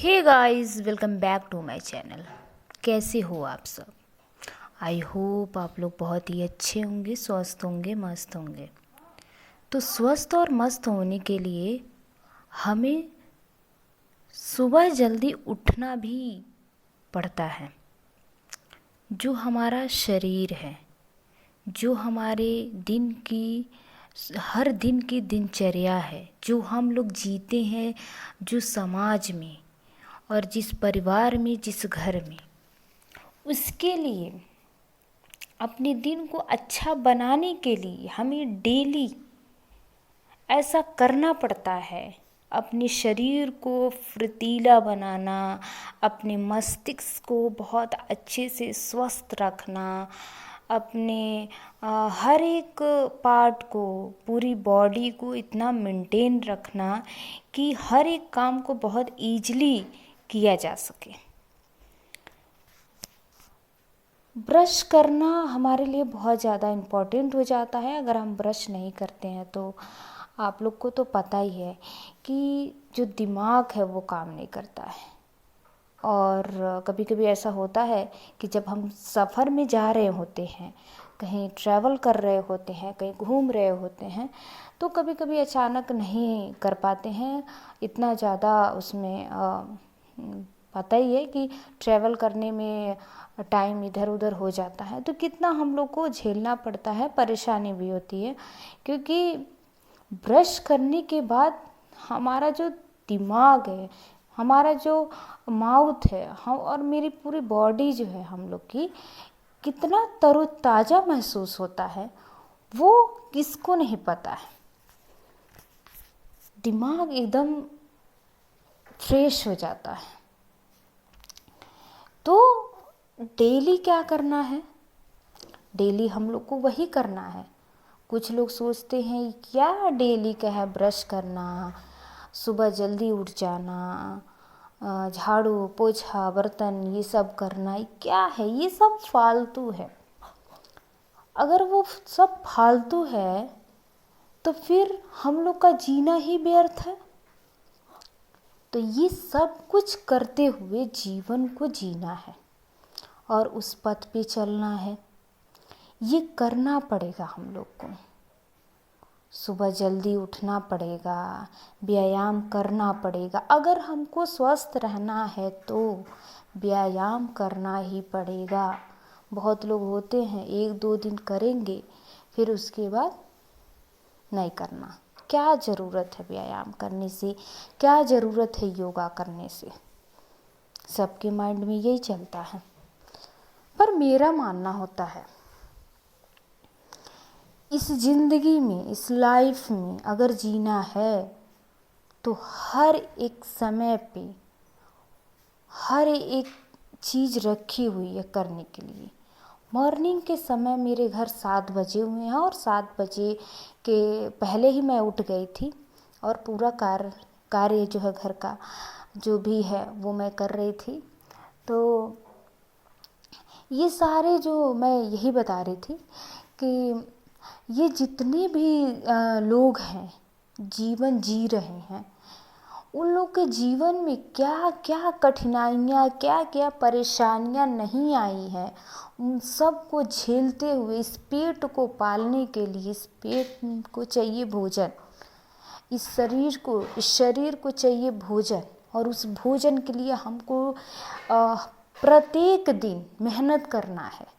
Hey guys, welcome back to my channel. कैसे हो आप सब? आई होप आप लोग बहुत ही अच्छे होंगे, स्वस्थ होंगे, मस्त होंगे। तो स्वस्थ और मस्त होने के लिए हमें सुबह जल्दी उठना भी पड़ता है। जो हमारा शरीर है, जो हमारे दिन की हर दिन की दिनचर्या है, जो हम लोग जीते हैं, जो समाज में और जिस परिवार में, जिस घर में, उसके लिए अपने दिन को अच्छा बनाने के लिए हमें डेली ऐसा करना पड़ता है। अपने शरीर को फुर्तीला बनाना, अपने मस्तिष्क को बहुत अच्छे से स्वस्थ रखना, अपने हर एक पार्ट को, पूरी बॉडी को इतना मेंटेन रखना कि हर एक काम को बहुत ईजिली किया जा सके। ब्रश करना हमारे लिए बहुत ज़्यादा इम्पोर्टेंट हो जाता है। अगर हम ब्रश नहीं करते हैं तो आप लोग को तो पता ही है कि जो दिमाग है वो काम नहीं करता है। और कभी कभी ऐसा होता है कि जब हम सफ़र में जा रहे होते हैं, कहीं ट्रैवल कर रहे होते हैं, कहीं घूम रहे होते हैं, तो कभी कभी अचानक नहीं कर पाते हैं। इतना ज़्यादा उसमें पता ही है कि ट्रैवल करने में टाइम इधर उधर हो जाता है, तो कितना हम लोग को झेलना पड़ता है, परेशानी भी होती है। क्योंकि ब्रश करने के बाद हमारा जो दिमाग है, हमारा जो माउथ है, हम और मेरी पूरी बॉडी जो है हम लोग की, कितना तरोताज़ा महसूस होता है वो किसको नहीं पता है। दिमाग एकदम फ्रेश हो जाता है। तो डेली क्या करना है? डेली हम लोग को वही करना है। कुछ लोग सोचते हैं क्या डेली का है ब्रश करना, सुबह जल्दी उठ जाना, झाड़ू पोछा बर्तन ये सब करना, क्या है ये सब फालतू है। अगर वो सब फालतू है तो फिर हम लोग का जीना ही व्यर्थ है। तो ये सब कुछ करते हुए जीवन को जीना है और उस पथ पे चलना है। ये करना पड़ेगा हम लोग को। सुबह जल्दी उठना पड़ेगा, व्यायाम करना पड़ेगा। अगर हमको स्वस्थ रहना है तो व्यायाम करना ही पड़ेगा। बहुत लोग होते हैं 1-2 दिन करेंगे, फिर उसके बाद नहीं करना। क्या ज़रूरत है व्यायाम करने से? क्या ज़रूरत है योगा करने से? सबके माइंड में यही चलता है। पर मेरा मानना होता है, इस ज़िंदगी में, इस लाइफ में अगर जीना है तो हर एक समय पे हर एक चीज़ रखी हुई है करने के लिए। मॉर्निंग के समय मेरे घर 7 बजे हुए हैं और 7 बजे के पहले ही मैं उठ गई थी और पूरा कार्य जो है घर का जो भी है वो मैं कर रही थी। तो ये सारे जो मैं यही बता रही थी कि ये जितने भी लोग हैं, जीवन जी रहे हैं, उन लोग के जीवन में क्या क्या कठिनाइयाँ, क्या क्या परेशानियाँ नहीं आई हैं, उन सब को झेलते हुए इस पेट को पालने के लिए, इस पेट को चाहिए भोजन, इस शरीर को चाहिए भोजन, और उस भोजन के लिए हमको प्रत्येक दिन मेहनत करना है।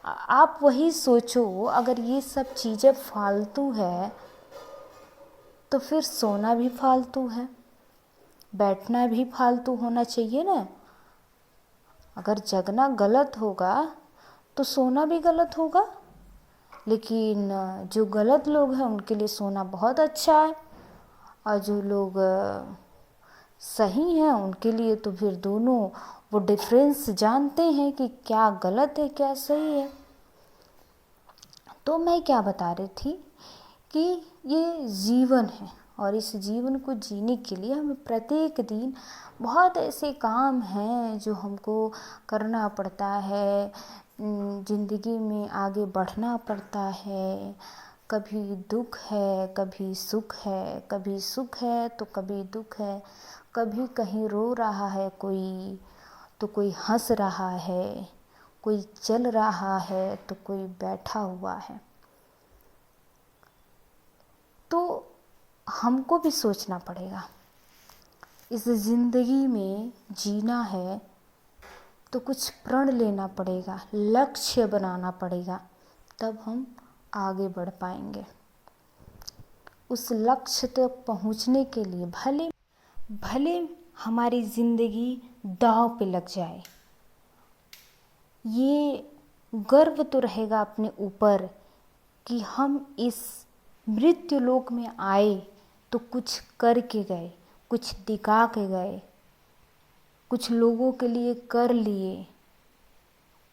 आप वही सोचो, अगर ये सब चीज़ें फालतू है तो फिर सोना भी फालतू है, बैठना भी फालतू होना चाहिए ना। अगर जगना गलत होगा तो सोना भी गलत होगा। लेकिन जो गलत लोग हैं उनके लिए सोना बहुत अच्छा है, और जो लोग सही हैं उनके लिए तो फिर दोनों वो डिफरेंस जानते हैं कि क्या गलत है क्या सही है। तो मैं क्या बता रही थी कि ये जीवन है और इस जीवन को जीने के लिए हमें प्रत्येक दिन बहुत ऐसे काम हैं जो हमको करना पड़ता है। ज़िंदगी में आगे बढ़ना पड़ता है, कभी दुख है, कभी सुख है, कभी सुख है तो कभी दुख है, कभी कहीं रो रहा है कोई तो कोई हंस रहा है, कोई चल रहा है तो कोई बैठा हुआ है। तो हमको भी सोचना पड़ेगा, इस ज़िंदगी में जीना है तो कुछ प्रण लेना पड़ेगा, लक्ष्य बनाना पड़ेगा, तब हम आगे बढ़ पाएंगे। उस लक्ष्य तक पहुंचने के लिए भले भले हमारी ज़िंदगी दांव पे लग जाए, ये गर्व तो रहेगा अपने ऊपर कि हम इस मृत्यु लोक में आए तो कुछ करके गए, कुछ दिखा के गए, कुछ लोगों के लिए कर लिए,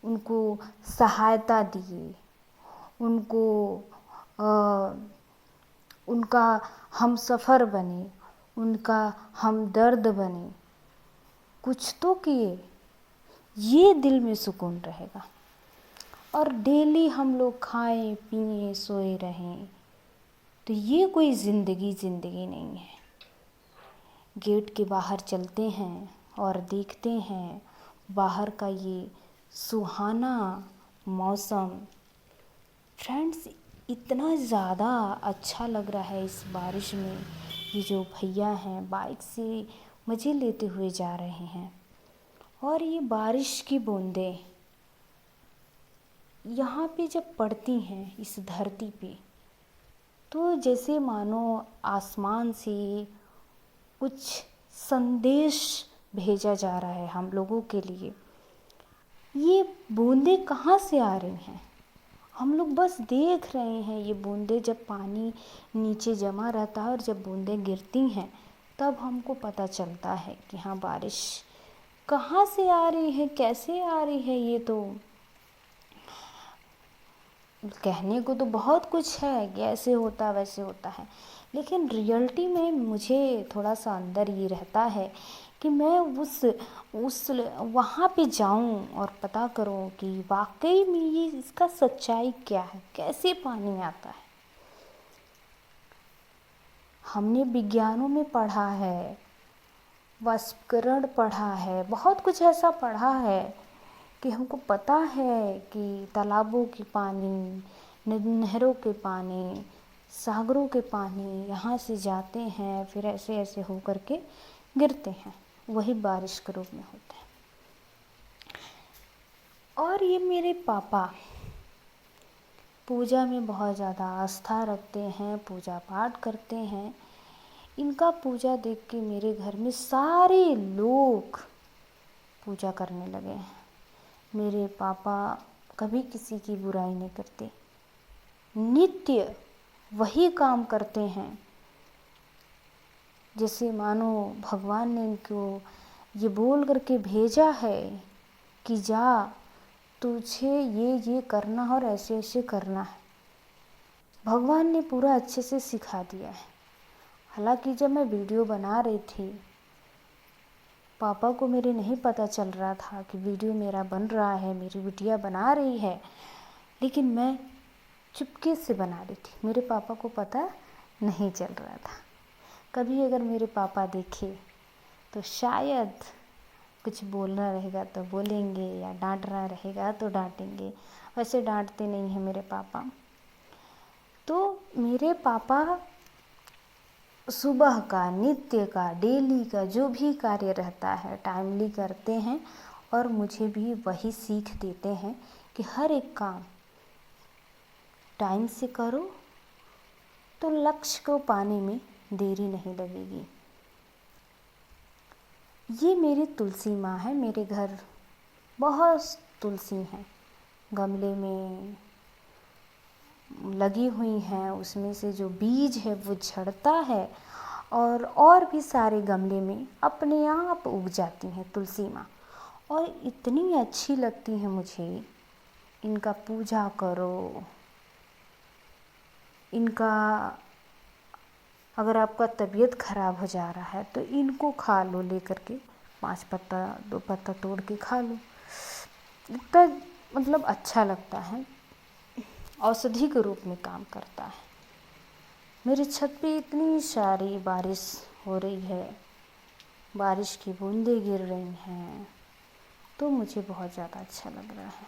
उनको सहायता दिए, उनको उनका हमसफ़र बने, उनका हमदर्द बने, कुछ तो किए, ये दिल में सुकून रहेगा। और डेली हम लोग खाएं पिएं सोए रहें तो ये कोई ज़िंदगी नहीं है। गेट के बाहर चलते हैं और देखते हैं बाहर का ये सुहाना मौसम। फ्रेंड्स, इतना ज़्यादा अच्छा लग रहा है इस बारिश में। ये जो भैया हैं बाइक से मज़े लेते हुए जा रहे हैं और ये बारिश की बूंदें यहाँ पे जब पड़ती हैं इस धरती पे तो जैसे मानो आसमान से कुछ संदेश भेजा जा रहा है हम लोगों के लिए। ये बूंदें कहाँ से आ रही हैं? हम लोग बस देख रहे हैं ये बूंदें, जब पानी नीचे जमा रहता है और जब बूंदें गिरती हैं तब हमको पता चलता है कि हाँ बारिश कहाँ से आ रही है, कैसे आ रही है। ये तो कहने को तो बहुत कुछ है कि ऐसे होता वैसे होता है, लेकिन रियलिटी में मुझे थोड़ा सा अंदर ये रहता है कि मैं उस वहाँ पे जाऊँ और पता करूँ कि वाकई में ये इसका सच्चाई क्या है, कैसे पानी आता है। हमने विज्ञानों में पढ़ा है, वाष्पीकरण पढ़ा है, बहुत कुछ ऐसा पढ़ा है कि हमको पता है कि तालाबों के पानी, नहरों के पानी, सागरों के पानी यहाँ से जाते हैं, फिर ऐसे ऐसे हो कर के गिरते हैं, वही बारिश के रूप में होते हैं। और ये मेरे पापा पूजा में बहुत ज़्यादा आस्था रखते हैं, पूजा पाठ करते हैं। इनका पूजा देख के मेरे घर में सारे लोग पूजा करने लगे हैं। मेरे पापा कभी किसी की बुराई नहीं करते, नित्य वही काम करते हैं जैसे मानो भगवान ने इनको ये बोल करके भेजा है कि जा तुझे ये करना है और ऐसे ऐसे करना है। भगवान ने पूरा अच्छे से सिखा दिया है। हालांकि जब मैं वीडियो बना रही थी पापा को मेरे नहीं पता चल रहा था कि वीडियो मेरा बन रहा है, मेरी बिटिया बना रही है, लेकिन मैं चुपके से बना रही थी, मेरे पापा को पता नहीं चल रहा था। कभी अगर मेरे पापा देखे तो शायद कुछ बोलना रहेगा तो बोलेंगे या डांटना रहेगा तो डांटेंगे, वैसे डांटते नहीं हैं मेरे पापा। तो मेरे पापा सुबह का, नित्य का, डेली का जो भी कार्य रहता है टाइमली करते हैं और मुझे भी वही सीख देते हैं कि हर एक काम टाइम से करो तो लक्ष्य को पाने में देरी नहीं लगेगी। ये मेरी तुलसी माँ है। मेरे घर बहुत तुलसी हैं, गमले में लगी हुई हैं, उसमें से जो बीज है वो झड़ता है और भी सारे गमले में अपने आप उग जाती हैं तुलसी माँ, और इतनी अच्छी लगती हैं मुझे। इनका पूजा करो, इनका अगर आपका तबीयत ख़राब हो जा रहा है तो इनको खा लो, लेकर के 5 पत्ता 2 पत्ता तोड़ के खा लो, इतना मतलब अच्छा लगता है, औषधि के रूप में काम करता है। मेरी छत पे इतनी सारी बारिश हो रही है, बारिश की बूंदें गिर रही हैं, तो मुझे बहुत ज़्यादा अच्छा लग रहा है।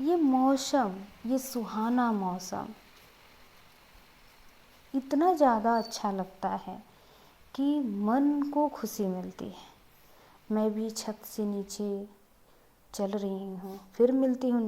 ये मौसम, ये सुहाना मौसम इतना ज़्यादा अच्छा लगता है कि मन को खुशी मिलती है। मैं भी छत से नीचे चल रही हूँ, फिर मिलती हूँ।